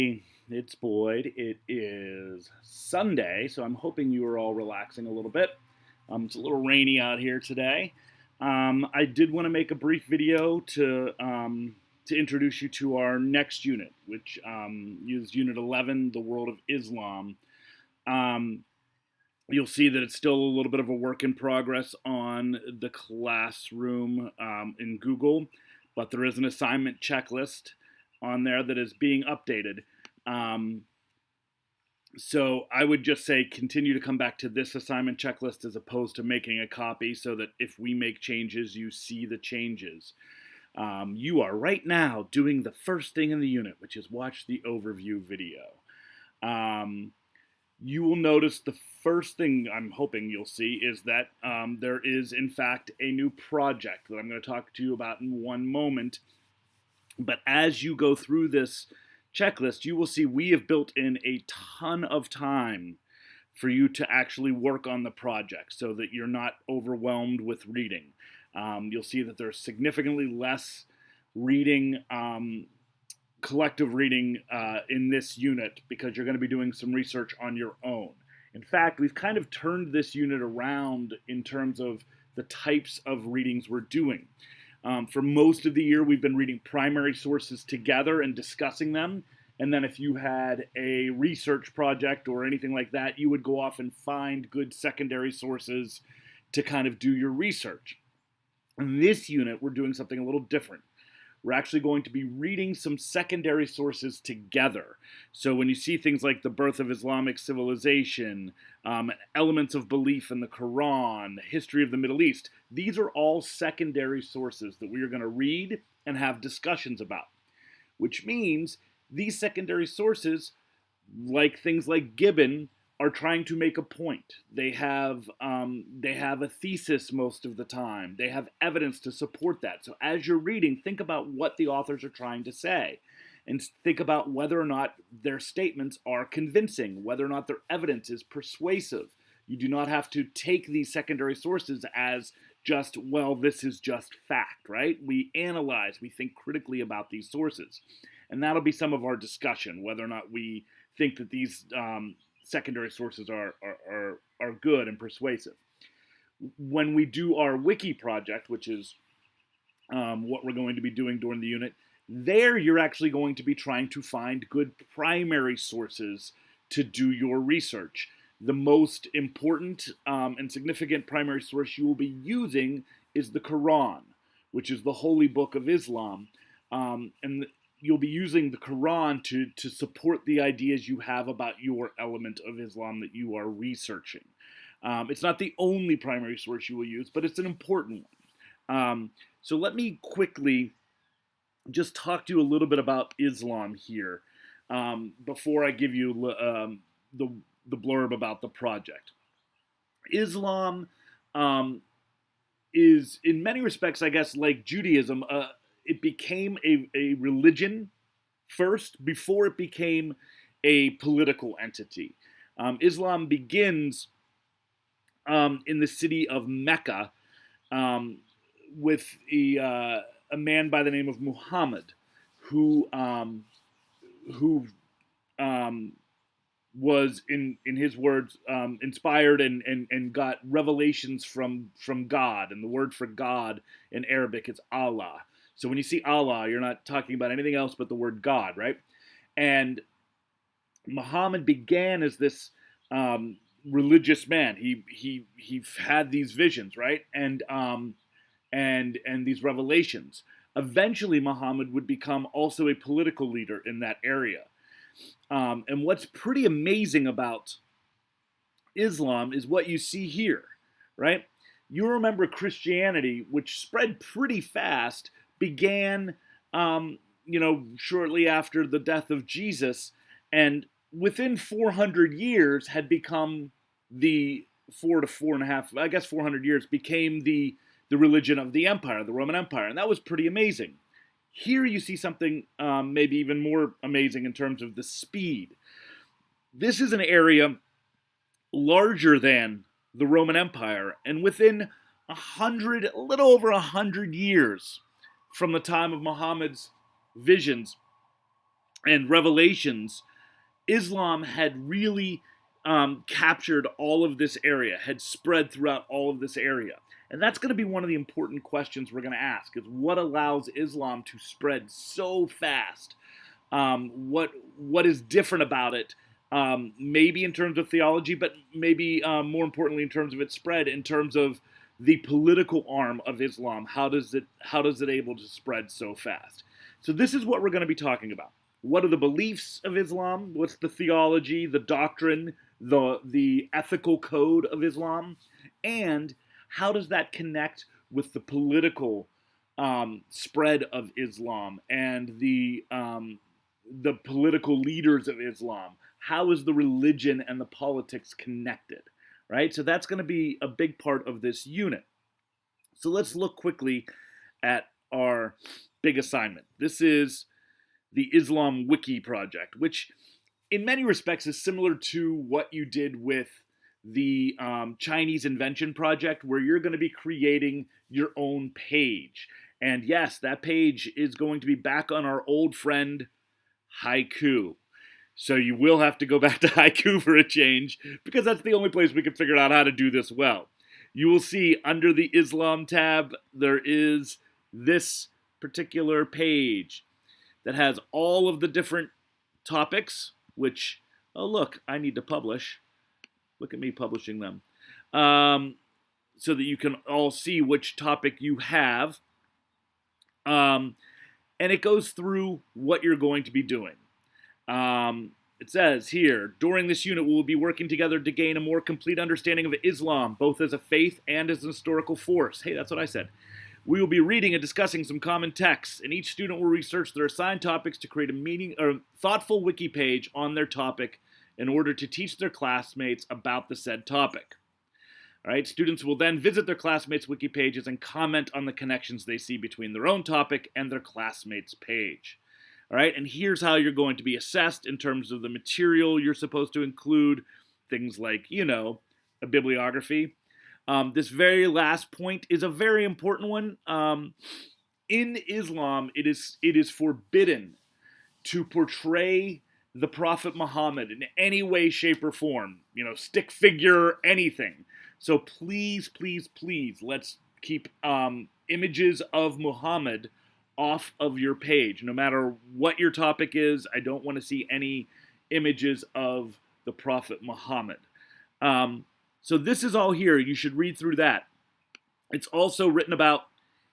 It's Boyd. It is Sunday, so I'm hoping you are all relaxing a little bit. It's a little rainy out here today. I did want to make a brief video to introduce you to our next unit, which is Unit 11, the World of Islam. Um, you'll see that it's still a little bit of a work in progress on the classroom in Google, but there is an assignment checklist on there that is being updated. Um, so I would just say continue to come back to this assignment checklist as opposed to making a copy so that if we make changes, you see the changes. You are right now doing the first thing in the unit, which is watch the overview video. You will notice the first thing I'm hoping you'll see is that there is, in fact, a new project that I'm going to talk to you about in one moment. But as you go through this checklist, you will see we have built in a ton of time for you to actually work on the project so that you're not overwhelmed with reading. You'll see that there's significantly less reading, collective reading in this unit because you're going to be doing some research on your own. In fact, we've kind of turned this unit around in terms of the types of readings we're doing. For most of the year, we've been reading primary sources together and discussing them. And then if you had a research project or anything like that, you would go off and find good secondary sources to kind of do your research. In this unit, we're doing something a little different. We're actually going to be reading some secondary sources together. So when you see things like the birth of Islamic civilization, elements of belief in the Quran, the history of the Middle East, these are all secondary sources that we are going to read and have discussions about. Which means these secondary sources, like things like Gibbon, are trying to make a point. They have a thesis most of the time. They have evidence to support that. So as you're reading, think about what the authors are trying to say, and think about whether or not their statements are convincing, whether or not their evidence is persuasive. You do not have to take these secondary sources as just, well, this is just fact, right? We analyze, we think critically about these sources. And that'll be some of our discussion, whether or not we think that these secondary sources are good and persuasive. When we do our wiki project, which is what we're going to be doing during the unit, there you're actually going to be trying to find good primary sources to do your research. The most important and significant primary source you will be using is the Quran, which is the holy book of Islam. And you'll be using the Quran to support the ideas you have about your element of Islam that you are researching. It's not the only primary source you will use, but it's an important one. So let me quickly just talk to you a little bit about Islam here before I give you the blurb about the project. Islam is, in many respects, I guess, like Judaism, it became a religion first before it became a political entity. Islam begins in the city of Mecca with a man by the name of Muhammad, who was, in his words, inspired and got revelations from God. And the word for God in Arabic is Allah. So when you see Allah, you're not talking about anything else but the word God, right? And Muhammad began as this religious man. He had these visions, right? And these revelations. Eventually, Muhammad would become also a political leader in that area. And what's pretty amazing about Islam is what you see here, right? You remember Christianity, which spread pretty fast, began, shortly after the death of Jesus, and within 400 years had become the 400 years, became the religion of the empire, the Roman Empire, and that was pretty amazing. Here you see something maybe even more amazing in terms of the speed. This is an area larger than the Roman Empire, and within a little over 100 years from the time of Muhammad's visions, and Revelations, Islam had really captured all of this area, had spread throughout all of this area. And that's going to be one of the important questions we're going to ask: is what allows Islam to spread so fast? What is different about it? Maybe in terms of theology, but maybe more importantly in terms of its spread, in terms of the political arm of Islam. How does it able to spread so fast? So this is what we're going to be talking about. What are the beliefs of Islam? What's the theology, the doctrine, the ethical code of Islam? And how does that connect with the political spread of Islam and the political leaders of Islam? How is the religion and the politics connected? Right? So that's going to be a big part of this unit. So let's look quickly at our big assignment. This is the Islam Wiki project, which in many respects is similar to what you did with the Chinese Invention Project, where you're going to be creating your own page. And yes, that page is going to be back on our old friend Haiku. So you will have to go back to Haiku for a change, because that's the only place we can figure out how to do this well. You will see under the Islam tab, there is this particular page that has all of the different topics, which, oh look, I need to publish. Look at me publishing them. So that you can all see which topic you have. And it goes through what you're going to be doing. It says here, during this unit, we will be working together to gain a more complete understanding of Islam, both as a faith and as an historical force. Hey, that's what I said. We will be reading and discussing some common texts, and each student will research their assigned topics to create a thoughtful wiki page on their topic in order to teach their classmates about the said topic. All right, students will then visit their classmates' wiki pages and comment on the connections they see between their own topic and their classmates' page. All right, and here's how you're going to be assessed in terms of the material you're supposed to include, things like, a bibliography. This very last point is a very important one. In Islam, it is forbidden to portray the Prophet Muhammad in any way, shape, or form. Stick figure, anything. So please, please, please, let's keep images of Muhammad off of your page. No matter what your topic is, I don't want to see any images of the Prophet Muhammad. So this is all here. You should read through that. It's also written about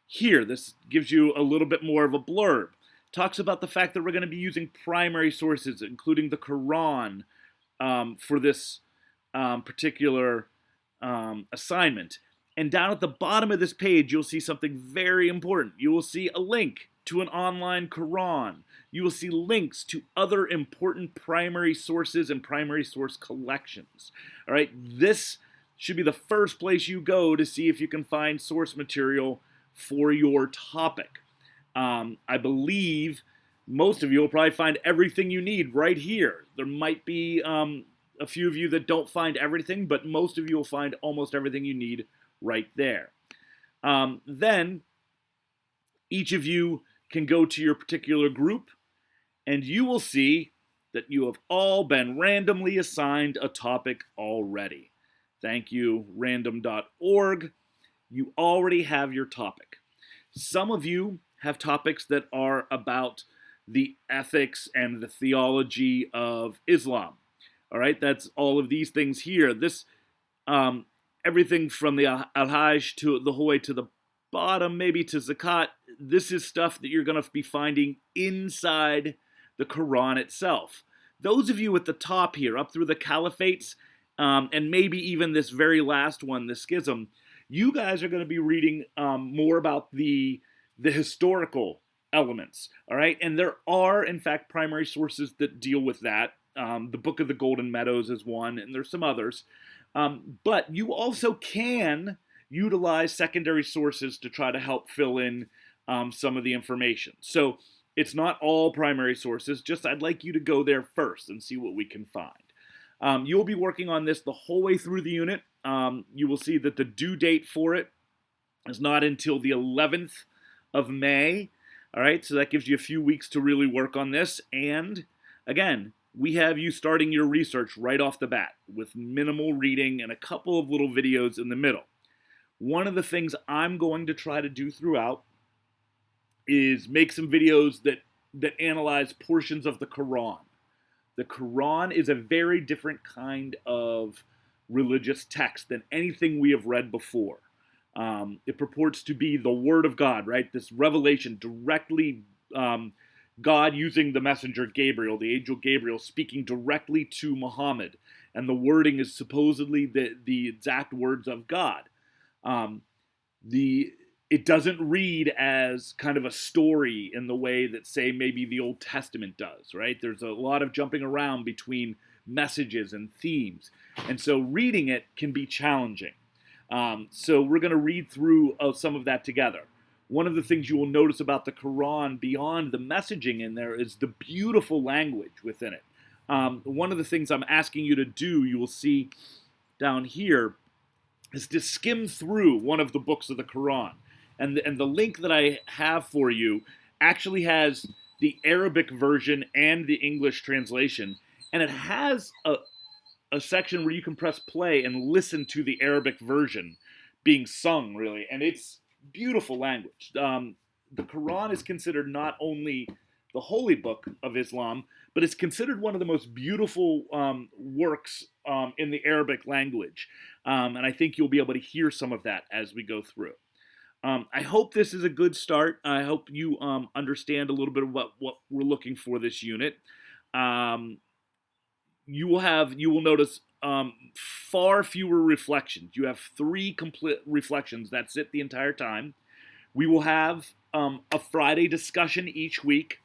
here. This gives you a little bit more of a blurb. Talks about the fact that we're going to be using primary sources, including the Quran, for this particular assignment. And down at the bottom of this page, you'll see something very important. You will see a link to an online Quran. You will see links to other important primary sources and primary source collections. All right, this should be the first place you go to see if you can find source material for your topic. I believe most of you will probably find everything you need right here. There might be a few of you that don't find everything, but most of you will find almost everything you need right there. Then each of you can go to your particular group, and you will see that you have all been randomly assigned a topic already. Thank you, random.org. You already have your topic. Some of you have topics that are about the ethics and the theology of Islam. All right, that's all of these things here. This, everything from the Al-Hajj to the whole way to the bottom, maybe to Zakat, this is stuff that you're going to be finding inside the Quran itself. Those of you at the top here, up through the caliphates, and maybe even this very last one, the schism, you guys are going to be reading more about the historical elements, all right? And there are, in fact, primary sources that deal with that. The Book of the Golden Meadows is one, and there's some others. But you also can utilize secondary sources to try to help fill in some of the information. So it's not all primary sources, just I'd like you to go there first and see what we can find. You'll be working on this the whole way through the unit. You will see that the due date for it is not until the 11th of May. All right, so that gives you a few weeks to really work on this. And again, we have you starting your research right off the bat with minimal reading and a couple of little videos in the middle. One of the things I'm going to try to do throughout is make some videos that analyze portions of the Quran. The Quran is a very different kind of religious text than anything we have read before. It purports to be the Word of God, right? This revelation directly, God using the messenger Gabriel, the angel Gabriel, speaking directly to Muhammad. And the wording is supposedly the exact words of God. It doesn't read as kind of a story in the way that, say, maybe the Old Testament does, right? There's a lot of jumping around between messages and themes. And so reading it can be challenging. So we're going to read through some of that together. One of the things you will notice about the Quran beyond the messaging in there is the beautiful language within it. One of the things I'm asking you to do, you will see down here, is to skim through one of the books of the Quran. And the link that I have for you actually has the Arabic version and the English translation. And it has a section where you can press play and listen to the Arabic version being sung, really. And it's beautiful language. The Quran is considered not only the holy book of Islam, but it's considered one of the most beautiful works in the Arabic language. And I think you'll be able to hear some of that as we go through. I hope this is a good start. I hope you understand a little bit of what we're looking for this unit. You will notice far fewer reflections. You have 3 complete reflections. That's it the entire time. We will have a Friday discussion each week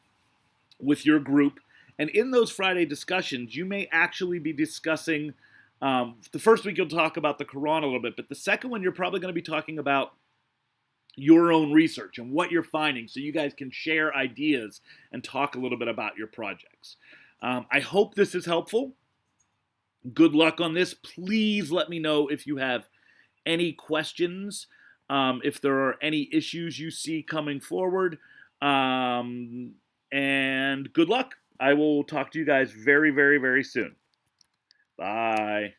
with your group. And in those Friday discussions, you may actually be discussing, the first week you'll talk about the Quran a little bit, but the second one you're probably going to be talking about your own research and what you're finding so you guys can share ideas and talk a little bit about your projects. I hope this is helpful. Good luck on this. Please let me know if you have any questions, if there are any issues you see coming forward, and good luck. I will talk to you guys very, very, very soon. Bye.